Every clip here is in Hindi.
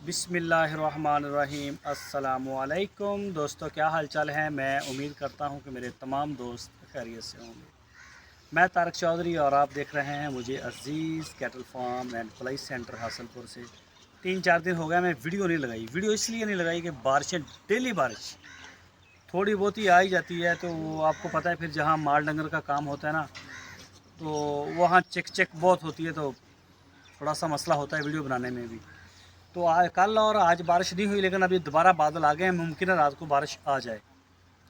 बिस्मिल्लाहिर्रहमानिर्रहीम। अस्सलामुअलैकुम दोस्तों, क्या हाल चाल है। मैं उम्मीद करता हूँ कि मेरे तमाम दोस्त खैरियत से होंगे। मैं तारक चौधरी और आप देख रहे हैं मुझे Aziz cattle farm and fly center Hasalpur से। 3-4 दिन हो गया मैं वीडियो नहीं लगाई। वीडियो इसलिए नहीं लगाई कि बारिशें, डेली बारिश थोड़ी बहुत ही आ ही जाती है। तो वो आपको पता है, फिर जहाँ माल डंगर का काम होता है ना, तो वहाँ चेक बहुत होती है, तो थोड़ा सा मसला होता है वीडियो बनाने में भी। तो आज कल और आज बारिश नहीं हुई, लेकिन अभी दोबारा बादल आ गए हैं। मुमकिन है रात को बारिश आ जाए।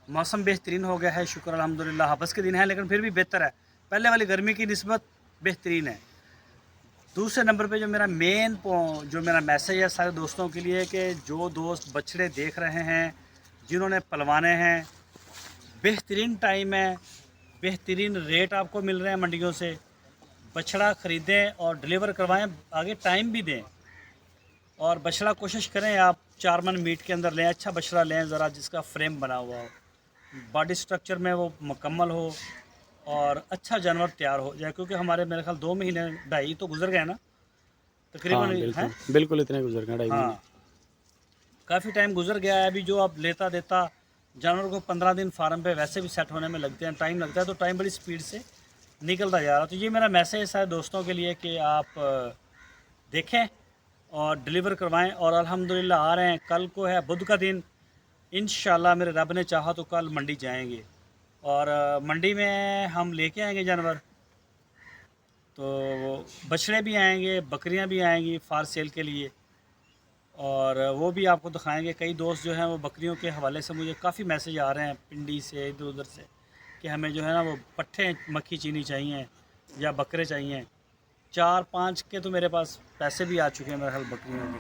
मौसम बेहतरीन हो गया है, शुक्र अल्हम्दुलिल्लाह। हबस के दिन है लेकिन फिर भी बेहतर है, पहले वाली गर्मी की निस्बत बेहतरीन है। दूसरे नंबर पे जो मेरा मैसेज है सारे दोस्तों के लिए, कि जो दोस्त बछड़े देख रहे हैं, जिन्होंने पलवाने हैं, बेहतरीन टाइम है, बेहतरीन रेट आपको मिल रहे हैं मंडियों से। बछड़ा ख़रीदें और डिलीवर करवाएं, आगे टाइम भी दें। और बछड़ा कोशिश करें आप 4 मन मीट के अंदर लें, अच्छा बछड़ा लें ज़रा, जिसका फ्रेम बना हुआ हो, बॉडी स्ट्रक्चर में वो मुकम्मल हो और अच्छा जानवर तैयार हो जाए। क्योंकि हमारे मेरे ख्याल 2 महीने, ढाई तो गुजर गए ना तकरीबन, हाँ, हैं। बिल्कुल, बिल्कुल इतने गुज़र गए 2.5 महीने। हाँ, काफ़ी टाइम गुजर गया है। अभी जो आप लेता देता जानवर को 15 दिन फार्म पे वैसे भी सेट होने में लगते हैं, टाइम लगता है। तो टाइम बड़ी स्पीड से निकलता जा रहा। तो ये मेरा मैसेज है सारे दोस्तों के लिए कि आप देखें और डिलीवर करवाएं। और अल्हम्दुलिल्लाह आ रहे हैं, कल को है बुध का दिन। इंशाल्लाह मेरे रब ने चाहा तो कल मंडी जाएंगे और मंडी में हम लेके आएंगे जानवर। तो बछड़े भी आएंगे, बकरियां भी आएंगी फार सेल के लिए, और वो भी आपको दिखाएंगे। कई दोस्त जो हैं वो बकरियों के हवाले से मुझे काफ़ी मैसेज आ रहे हैं पिंडी से, इधर उधर से, कि हमें जो है ना वो पट्ठे मक्खी चीनी चाहिए या बकरे चाहिए। 4-5 के तो मेरे पास पैसे भी आ चुके हैं मेरे हाल बकरियों के।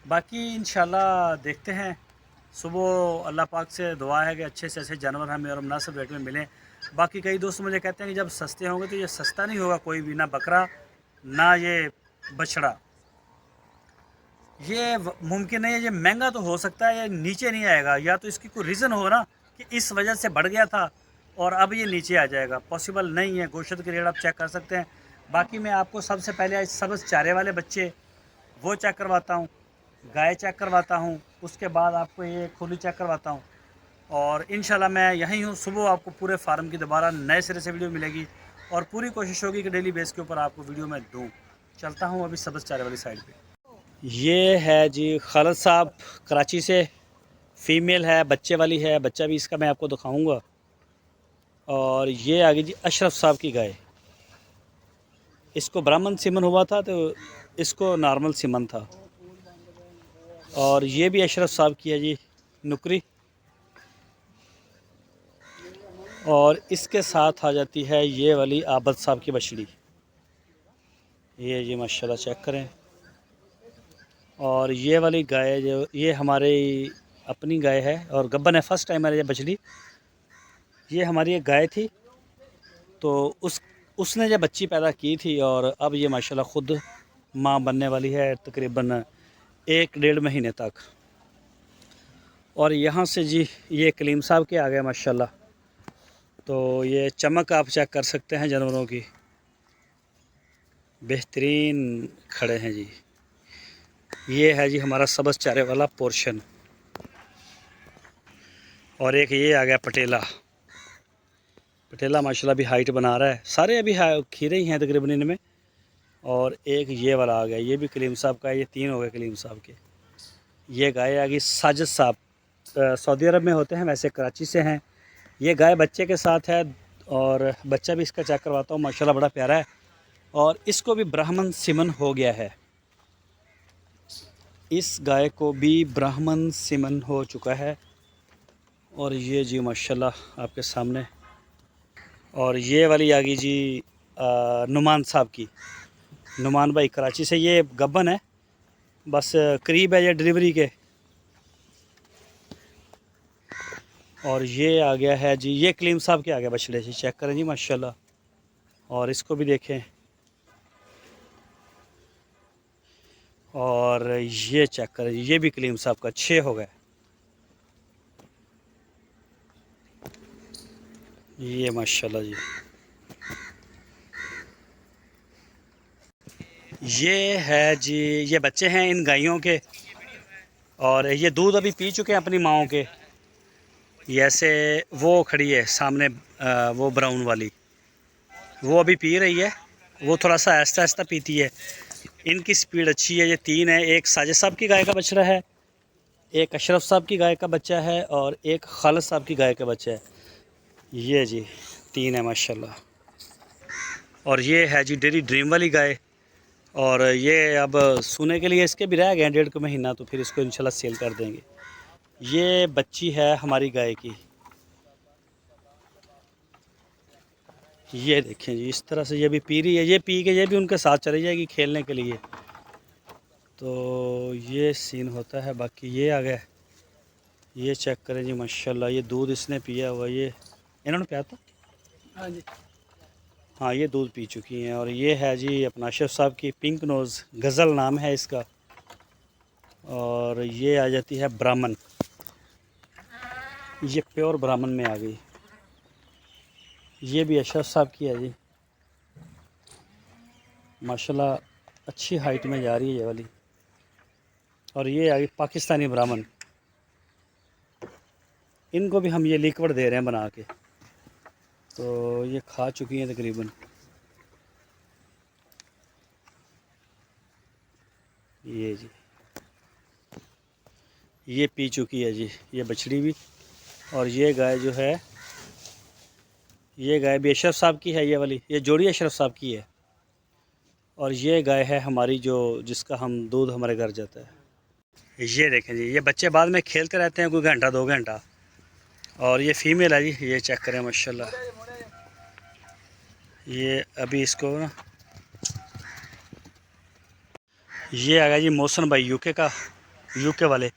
बाकी इंशाल्लाह देखते हैं। सुबह अल्लाह पाक से दुआ है कि अच्छे से अच्छे जानवर हमें और मुनासिब रेट में मिलें। बाकी कई दोस्त मुझे कहते हैं कि जब सस्ते होंगे तो ये सस्ता नहीं होगा कोई भी, ना बकरा ना ये बछड़ा। ये मुमकिन नहीं है। ये महंगा तो हो सकता है, ये नीचे नहीं आएगा। या तो इसकी कोई रीज़न हो ना कि इस वजह से बढ़ गया था और अब ये नीचे आ जाएगा, पॉसिबल नहीं है। गोश्त के रेट आप चेक कर सकते हैं। बाकी मैं आपको सबसे पहले आज सब्ज़ चारे वाले बच्चे वो चेक करवाता हूँ, गाय चेक करवाता हूँ, उसके बाद आपको ये खुली चेक करवाता हूँ। और इंशाल्लाह मैं यहीं हूँ। सुबह आपको पूरे फार्म की दोबारा नए सिरे से वीडियो मिलेगी और पूरी कोशिश होगी कि डेली बेस के ऊपर आपको वीडियो मैं दूँ। चलता हूँ अभी सब्ज़ चारे वाली साइड पे। ये है जी खालिद साहब, कराची से। फ़ीमेल है, बच्चे वाली है, बच्चा भी इसका मैं आपको दिखाऊंगा। और ये आ गई जी अशरफ साहब की गाय। इसको ब्राह्मण सीमन हुआ था तो इसको नॉर्मल सीमन था। और ये भी अशरफ साहब की है जी नुकरी। और इसके साथ आ जाती है ये वाली आबद साहब की बछड़ी। ये जी माशाल्लाह चेक करें। और ये वाली गाय जो ये हमारी अपनी गाय है और गब्बन है, फर्स्ट टाइम है ये बछड़ी। ये हमारी एक गाय थी, तो उसने जब बच्ची पैदा की थी और अब ये माशाल्लाह ख़ुद माँ बनने वाली है तकरीबन 1-1.5 महीने तक। और यहाँ से जी ये कलीम साहब के आ गए माशाल्लाह। तो ये चमक आप चेक कर सकते हैं जानवरों की, बेहतरीन खड़े हैं जी। ये है जी हमारा सब्ज़ चारे वाला पोर्शन। और एक ये आ गया पटेला। पटेला माशाल्लाह भी हाइट बना रहा है। सारे अभी खीरे ही हैं तकरीबन इनमें। और एक ये वाला आ गया, ये भी कलीम साहब का है। ये 3 हो गए कलीम साहब के। ये गाय आ गई साजिद साहब, सऊदी अरब में होते हैं, वैसे कराची से हैं। ये गाय बच्चे के साथ है और बच्चा भी इसका चेक करवाता हूँ, माशाल्लाह बड़ा प्यारा है। और इसको भी ब्राह्मण सिमन हो गया है। इस गाय को भी ब्राह्मण सिमन हो चुका है। और ये जी माशाल्लाह आपके सामने। और ये वाली आ गई जी नुमान साहब की। नुमान भाई कराची से, ये गब्बन है, बस करीब है ये डिलीवरी के। और ये आ गया है जी, ये कलीम साहब के आ गया बछड़े जी, चेक करें जी माशाल्लाह। और इसको भी देखें। और ये चेक करें, ये भी कलीम साहब का 6 हो गए। ये माशाल्लाह जी। ये है जी, ये बच्चे हैं इन गायों के, और ये दूध अभी पी चुके हैं अपनी माँओं के। ऐसे वो खड़ी है सामने, वो ब्राउन वाली, वो अभी पी रही है। वो थोड़ा सा आहिस्ता आहिस्ता पीती है। इनकी स्पीड अच्छी है। ये तीन है, एक साजिद साहब की गाय का बछड़ा है, एक अशरफ साहब की गाय का बच्चा है, और एक खालिद साहब की गाय का बच्चा है। ये जी तीन है माशाल्लाह। और ये है जी डेरी ड्रीम वाली गाय। और ये अब सोने के लिए इसके भी रह गए हैं 1.5 महीना, तो फिर इसको इंशाल्लाह सेल कर देंगे। ये बच्ची है हमारी गाय की। ये देखें जी, इस तरह से ये भी पी रही है। ये पी के ये भी उनके साथ चली जाएगी खेलने के लिए। तो ये सीन होता है। बाकी ये आ गया, ये चेक करें जी माशाल्लाह। ये दूध इसने पिया हुआ, ये इन्होंने पिया था। हाँ जी, हाँ ये दूध पी चुकी हैं। और ये है जी अपना अशरफ साहब की पिंक नोज़, गज़ल नाम है इसका। और ये आ जाती है ब्राह्मण, ये प्योर ब्राह्मण में आ गई। ये भी अशरफ साहब की है जी माशाल्लाह, अच्छी हाइट में जा रही है ये वाली। और ये आ गई पाकिस्तानी ब्राह्मण। इनको भी हम ये लिक्विड दे रहे हैं बना के, तो ये खा चुकी हैं तकरीबन। ये जी ये पी चुकी है जी ये बछड़ी भी। और ये गाय जो है, ये गाय भी अशरफ साहब की है। ये वाली, ये जोड़ी अशरफ साहब की है। और ये गाय है हमारी जो, जिसका हम दूध हमारे घर जाता है। ये देखें जी, ये बच्चे बाद में खेलते रहते हैं कोई घंटा 2 घंटा। और ये फीमेल है जी, ये चेक करें माशाल्लाह। ये अभी इसको ना, ये आ गया जी मौसन भाई यूके का, यूके वाले।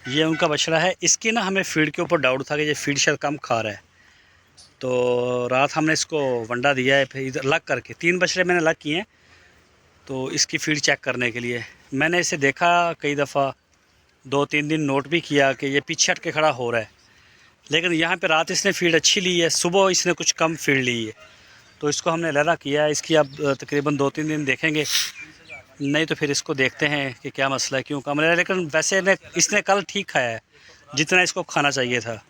ये उनका बछड़ा है। इसकी ना हमें फीड के ऊपर डाउट था कि ये फीड शायद कम खा रहा है, तो रात हमने इसको वंडा दिया है। फिर इधर लग करके 3 बछड़े मैंने लग किए हैं, तो इसकी फ़ीड चेक करने के लिए मैंने इसे देखा कई दफ़ा, 2-3 दिन नोट भी किया कि ये पीछे हट के खड़ा हो रहा है। लेकिन यहाँ पे रात इसने फ़ीड अच्छी ली है, सुबह इसने कुछ कम फ़ीड ली है, तो इसको हमने अलहदा किया है। इसकी अब तकरीबन 2-3 दिन देखेंगे, नहीं तो फिर इसको देखते हैं कि क्या मसला है, क्यों कम रहा है। लेकिन वैसे इसने कल ठीक खाया है जितना इसको खाना चाहिए था।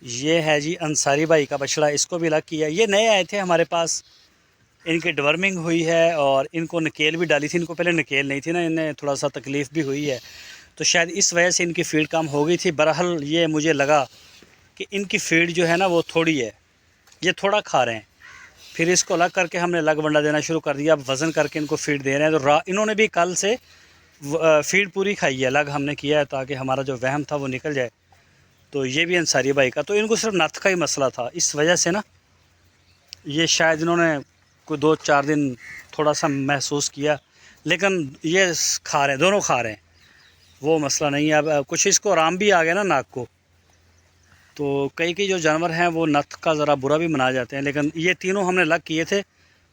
ये है जी अंसारी भाई का बछड़ा, इसको भी अलग किया। ये नए आए थे हमारे पास, इनकी डिवर्मिंग हुई है और इनको नकेल भी डाली थी। इनको पहले नकेल नहीं थी ना, इन्हें थोड़ा सा तकलीफ़ भी हुई है, तो शायद इस वजह से इनकी फ़ीड कम हो गई थी। बहरहाल ये मुझे लगा कि इनकी फ़ीड जो है ना वो थोड़ी है, ये थोड़ा खा रहे हैं। फिर इसको अलग करके हमने अलग वंडा देना शुरू कर दिया। अब वज़न करके इनको फ़ीड दे रहे हैं। तो इन्होंने भी कल से फ़ीड पूरी खाई है, अलग हमने किया है ताकि हमारा जो वहम था वो निकल जाए। तो ये भी अंसारी भाई का, तो इनको सिर्फ नथ का ही मसला था, इस वजह से ना ये शायद इन्होंने कोई 2-4 दिन थोड़ा सा महसूस किया। लेकिन ये खा रहे हैं, दोनों खा रहे हैं, वो मसला नहीं है। अब कुछ इसको आराम भी आ गया ना नाक को, तो कई जो जानवर हैं वो नथ का ज़रा बुरा भी मना जाते हैं। लेकिन ये तीनों हमने अलग किए थे,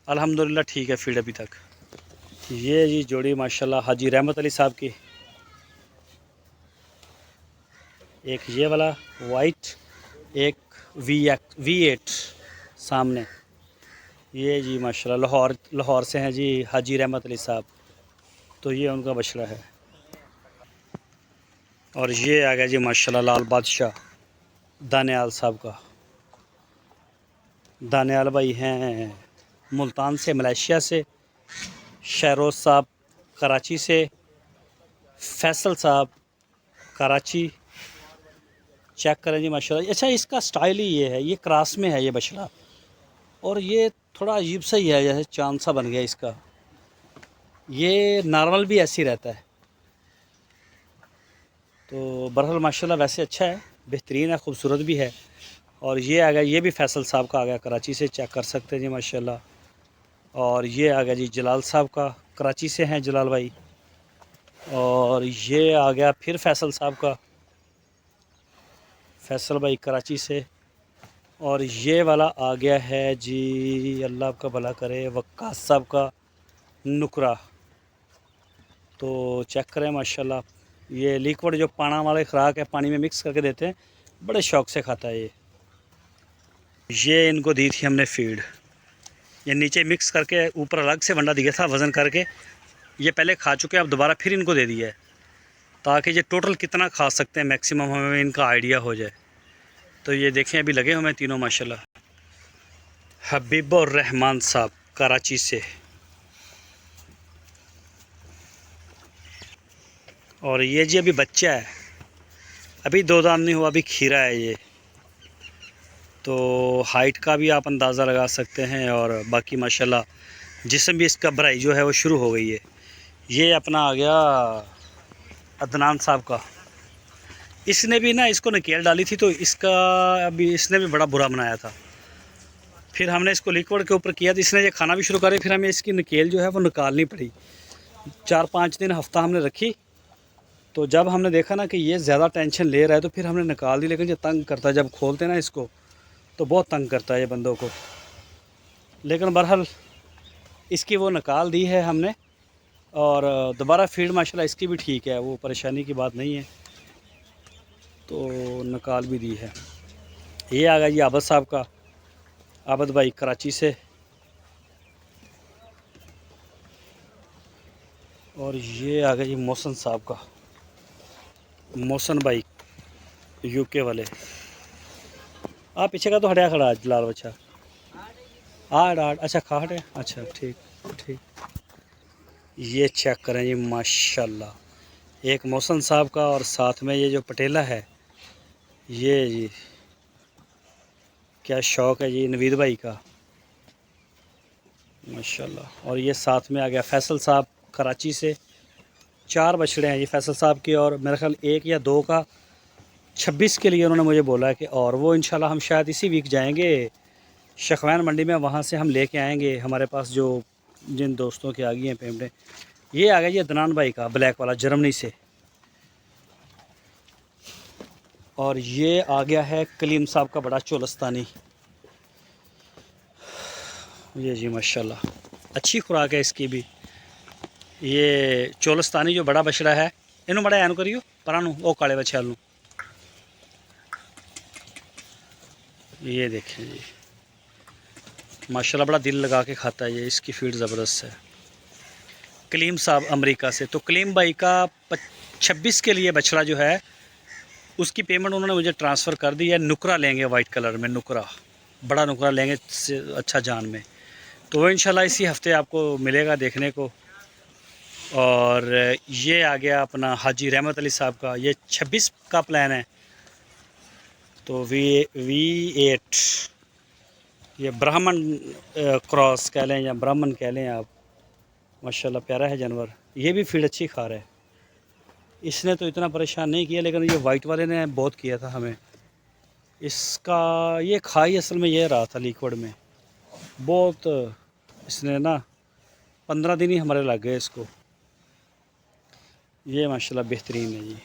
अल्हम्दुलिल्लाह ठीक है फीड अभी तक। ये जी जोड़ी माशाल्लाह हाजी रहमत अली साहब की, एक ये वाला वाइट, एक V8 सामने। ये जी माशाल्लाह लाहौर से हैं जी हाजी रहमत अली साहब, तो ये उनका बछड़ा है। और ये आ गया जी माशाल्लाह लाल बादशाह दानियाल साहब का। दानियाल भाई हैं मुल्तान से, मलेशिया से। शहरोज़ साहब कराची से, फैसल साहब कराची। चेक करें जी माशाल्लाह। अच्छा, इसका स्टाइल ही ये है, ये क्रॉस में है ये बछड़ा, और ये थोड़ा अजीब सा ही है, जैसे चांद सा बन गया इसका। ये नॉर्मल भी ऐसे ही रहता है। तो बहरहाल माशाल्लाह वैसे अच्छा है, बेहतरीन है, ख़ूबसूरत भी है। और ये आ गया, ये भी फैसल साहब का आ गया कराची से, चेक कर सकते हैं जी माशाल्लाह। और ये आ गया जी जलाल साहब का, कराची से हैं जलाल भाई। और ये आ गया फिर फैसल साहब का, फैसल भाई कराची से। और ये वाला आ गया है जी, अल्लाह आपका भला करे, वक्कास साहब का नुकरा। तो चेक करें माशाल्लाह, ये लिक्विड जो पाना वाले खुराक है, पानी में मिक्स करके देते हैं, बड़े शौक़ से खाता है ये इनको दी थी हमने फ़ीड। ये नीचे मिक्स करके ऊपर अलग से वंडा दिया था वज़न करके, ये पहले खा चुके हैं, अब दोबारा फिर इनको दे दिया है ताकि ये टोटल कितना खा सकते हैं मैक्सिमम हमें इनका आइडिया हो जाए। तो ये देखें अभी लगे हुए हैं तीनों माशाल्लाह। हबीबुर रहमान साहब कराची से, और ये जी अभी बच्चा है, अभी 2 दांत नहीं हुआ, अभी खीरा है ये। तो हाइट का भी आप अंदाज़ा लगा सकते हैं, और बाकी माशाल्लाह जिस्म भी इसका भराई जो है वो शुरू हो गई है। ये अपना आ गया अदनान साहब का, इसने भी ना इसको नकेल डाली थी, तो इसका अभी इसने भी बड़ा बुरा बनाया था। फिर हमने इसको लिक्विड के ऊपर किया तो इसने ये खाना भी शुरू करे, फिर हमें इसकी नकेल जो है वो निकालनी पड़ी। 4-5 दिन हफ्ता हमने रखी, तो जब हमने देखा ना कि ये ज़्यादा टेंशन ले रहा है तो फिर हमने निकाल दी। लेकिन ये तंग करता है, जब खोलते हैं ना इसको तो बहुत तंग करता है ये बंदों को। लेकिन बहरहाल इसकी वो निकाल दी है हमने, और दोबारा फीड माशाल्लाह इसकी भी ठीक है, वो परेशानी की बात नहीं है, तो निकाल भी दी है। ये आ गया जी आबद साहब का, आबद भाई कराची से, और ये आ गया जी मोहसन साहब का, मोहसन भाई यूके वाले। आप पीछे का तो हटिया खड़ा आज लाल बच्चा, आठ अच्छा खा हटे, अच्छा ठीक ठीक। ये चेक करें जी माशाल्लाह, एक मोहसन साहब का, और साथ में ये जो पटेला है, ये जी क्या शौक़ है जी नवीद भाई का माशाल्लाह। और ये साथ में आ गया फैसल साहब कराची से। 4 बछड़े हैं ये फैसल साहब के, और मेरा ख्याल 1 या 2 का 26 के लिए उन्होंने मुझे बोला है कि, और वो इंशाल्लाह हम शायद इसी वीक जाएंगे शखवैन मंडी में, वहाँ से हम लेके आएंगे। हमारे पास जो जिन दोस्तों की आ गई हैं पेमेंटें। ये आ गया ये अदनान भाई का ब्लैक वाला जर्मनी से, और ये आ गया है कलीम साहब का बड़ा चोलस्तानी। ये जी माशाल्लाह अच्छी खुराक है इसकी भी। ये चोलस्तानी जो बड़ा बछड़ा है, इन्हों बड़ा ऐन करियो परानू ओ काले बछे नू, ये देखें जी माशाल्लाह बड़ा दिल लगा के खाता है ये, इसकी फीड ज़बरदस्त है। कलीम साहब अमेरिका से, तो कलीम भाई का 26 के लिए बछड़ा जो है उसकी पेमेंट उन्होंने मुझे ट्रांसफ़र कर दी है। नुकरा लेंगे वाइट कलर में, नुकरा बड़ा नुकरा लेंगे अच्छा जान में, तो वो इंशाल्लाह इसी हफ्ते आपको मिलेगा देखने को। और ये आ गया अपना हाजी रहमत अली साहब का, ये 26 का प्लान है, तो V8 ये ब्राह्मण क्रॉस कह लें या ब्राह्मण कह लें आप, माशाल्लाह प्यारा है जानवर। ये भी फीड अच्छी खा रहा है, इसने तो इतना परेशान नहीं किया, लेकिन ये वाइट वाले ने बहुत किया था हमें। इसका ये खाई असल में ये रहा था लिक्विड में बहुत, इसने ना 15 दिन ही हमारे लग गए इसको। ये माशाल्लाह बेहतरीन है जी।